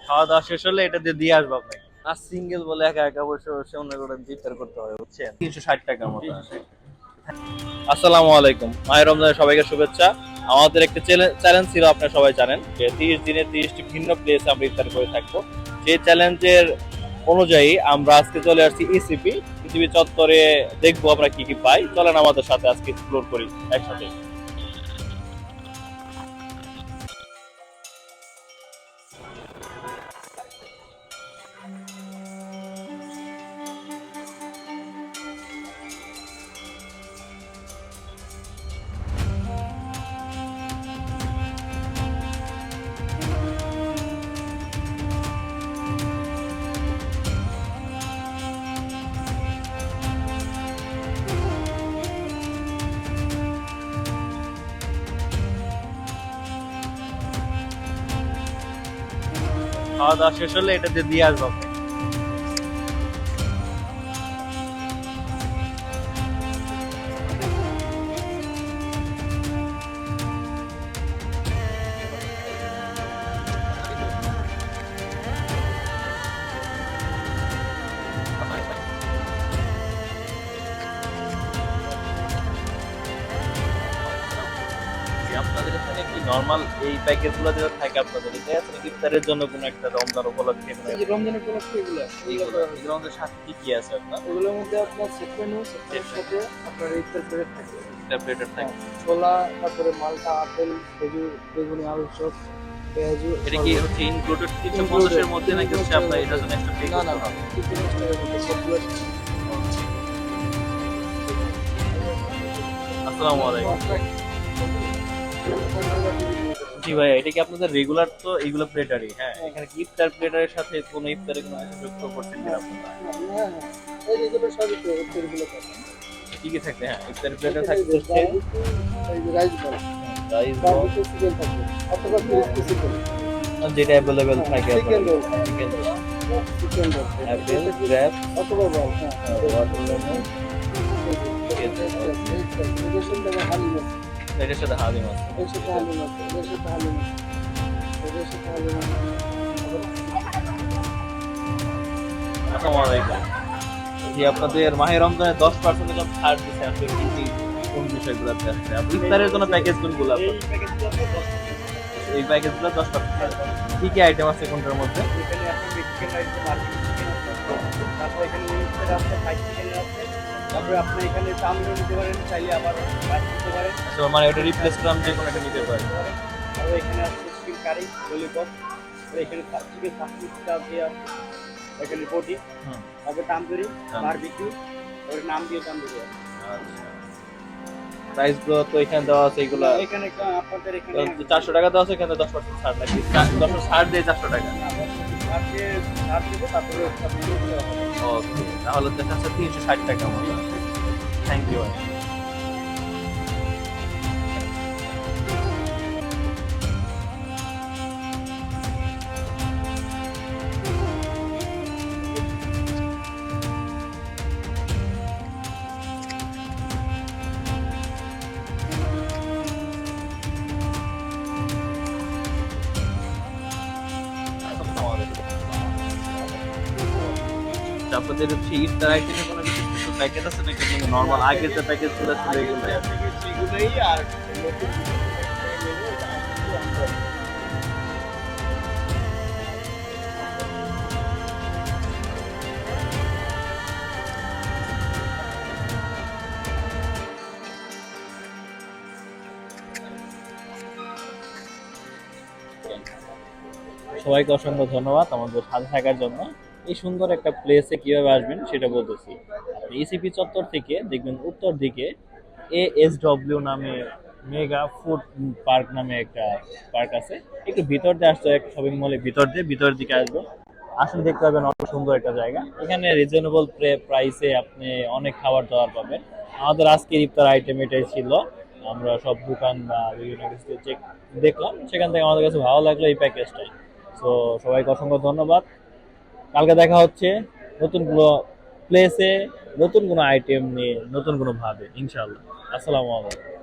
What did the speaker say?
খাওয়া দাওয়া শেষ হলে এটা দিয়ে দিয়ে আসবো আপনাকে। আর সিঙ্গেল বলে একা একা বসে বসে মনে করেন ইফতার করতে হবে, বুঝছেন? 360 টাকার মতো। আসসালামু আলাইকুম, মাহের রমজানের সবাইকে শুভেচ্ছা। আমাদের একটা চ্যালেঞ্জ ছিল, আপনারা সবাই জানেন যে 30 দিনে 30টি ভিন্ন প্লেসে আমরা ইফতার করে থাকবো। সেই চ্যালেঞ্জের অনুযায়ী আমরা আজকে চলে আসছি ইসিপি চত্বরে। দেখবো আমরা কি কি পাই, চলেন আমাদের সাথে আজকে এক্সপ্লোর করি একসাথে। খাওয়া দাওয়া শেষ হলে এটা দিয়ে দিয়ে আসবো আপনাকে। আপনাদের এখানে কি নরমাল এই প্যাকেজগুলো যেটা থাকে আপনাদের এটা আছে নাকি ইফতারের জন্য কোনো একটা রমজান উপলক্ষে কোনো এই যে রমজান উপলক্ষে এগুলো এগুলো আমাদের সাথে কি কি আছে আপনার? এগুলোর মধ্যে আপনার সেট মেনু, সেটের সাথে আপনার ইফতার প্লেট থাকে, একটা প্লেটার থাকে। ছোলা, তারপরে মালটা, আপেল, খেজুর, বেগুনি, আলু চপ, পেঁয়াজু। এটা কি হচ্ছে ইনক্লুডেড 350 এর মধ্যে নাকি হচ্ছে আপনার এটার জন্য একটা পে না করতে না না, হবে? 350 টাকার মধ্যে সবগুলো। আসসালামু আলাইকুম। জি ভাই, এটা কি আপনাদের রেগুলার? তো এইগুলো প্লেটারই, হ্যাঁ, এখানে কি ইফতার প্লেটারের সাথে কোনো ইফতারে কোনো কিছু যুক্ত করছেন কিনা আপনারা? হ্যাঁ হ্যাঁ, এই যেগুলো সবই তো ইফতারগুলো থাকে। কি কি থাকবে? হ্যাঁ, ইফতার প্লেটার থাকতে হচ্ছে এই যে রাইস বল, রাইস বল, বারবিকিউ চিকেন থাকে, অথবা ক্রিসপি চিকেন, যেটা অ্যাভেলেবেল থাকে chicken roll, chicken, chicken roll, Apple, grape, অথবা বল। হ্যাঁ, ওয়াটারমেলন, এটার সাথে আবার হালিম আছে, এটার সাথে হালিম আছে। এটার সাথে হালিম আছে, এটার সাথে হালিম আছে, এটার সাথে হালিম আছে। আসসালামু আলাইকুম। জি, আপনাদের মাহে রমজানে 10% এরকম ছাড় দিচ্ছে, আসলে কি কি কোন বিষয়গুলোতে আসছে? আপনি ইফতারের জন্য প্যাকেজ কোনগুলো এই আপনার? প্যাকেজগুলো আপনার 10 টাকা। এই প্যাকেজগুলো 10% ছাড়। কি কি আইটেম আছে কোনটার মধ্যে? এখানে আপনার চিকেন রাইস, বারবিকিউ চিকেন আছে, তারপর এখানে উইংসের আছে, ফ্রাইড চিকেন আছে, তারপরে আপনি এখানে চাউমিনও নিতে পারেন, চাইলে আবার রাইস নিতে পারেন। আচ্ছা, মানে ওটা রিপ্লেস করে আমি যে কোনো একটা নিতে পারি। আর এখানে আছে চিকেন কারি, ললিপপ, এখানে চিকেন সাবস্টিটিউট আছে, এখানে বটি, হুম, তারপর তান্দুরি, তান্দুরি। বারবিকিউ, ওর নাম দিয়ে তান্দুরি আছে। আচ্ছা, প্রাইস গুলো তো এখানে দেওয়া আছে এগুলা। এখানে আপনাদের এখানে 400 টাকা দেওয়া আছে, এখানে 10% ছাড় নাকি? 10% ছাড় দিয়ে 400 টাকা। আজকে ছাড় দেবো, তারপরে সাবস্টিটিউট দেওয়া হবে। ওকে, তাহলে দেখা যাচ্ছে 360 টাকা মতো। Thank you. আপনাদের হচ্ছে ইফতার আইটেমে কোনো কিছু প্যাকেজ আছে নাকি নর্মাল আগের যে প্যাকেজ গুলো ছিল এগুলো? সেগুলোই আর নতুন সবাইকে অসংখ্য ধন্যবাদ আমাদের সাথে থাকার জন্য। এই সুন্দর একটা প্লেসে কিভাবে আসবেন সেটা বলতেছি। ইসিপি চত্বর থেকে দেখবেন উত্তর দিকে ASW নামে মেগা ফুড পার্ক নামে একটা পার্ক আছে। একটু ভিতর দিয়ে আসতে, এক শপিং মলের ভিতর দিকে আসবেন, আসলে দেখতে পাবেন অনেক সুন্দর একটা জায়গা। এখানে রিজনেবল প্রাইসে আপনি অনেক খাবার দাবার পাবেন। আমাদের আজকের ইফতার আইটেম এটাই ছিল। আমরা সব দোকান বা বিভিন্ন কিছু চেক দেখলাম, সেখান থেকে আমাদের কাছে ভালো লাগলো এই প্যাকেজটাই। তো সবাইকে অসংখ্য ধন্যবাদ। কালকে দেখা হচ্ছে নতুন কোনো প্লেসে, নতুন কোনো আইটেম নিয়ে, নতুন কোনো ভাবে, ইনশাআল্লাহ। আসসালামু আলাইকুম।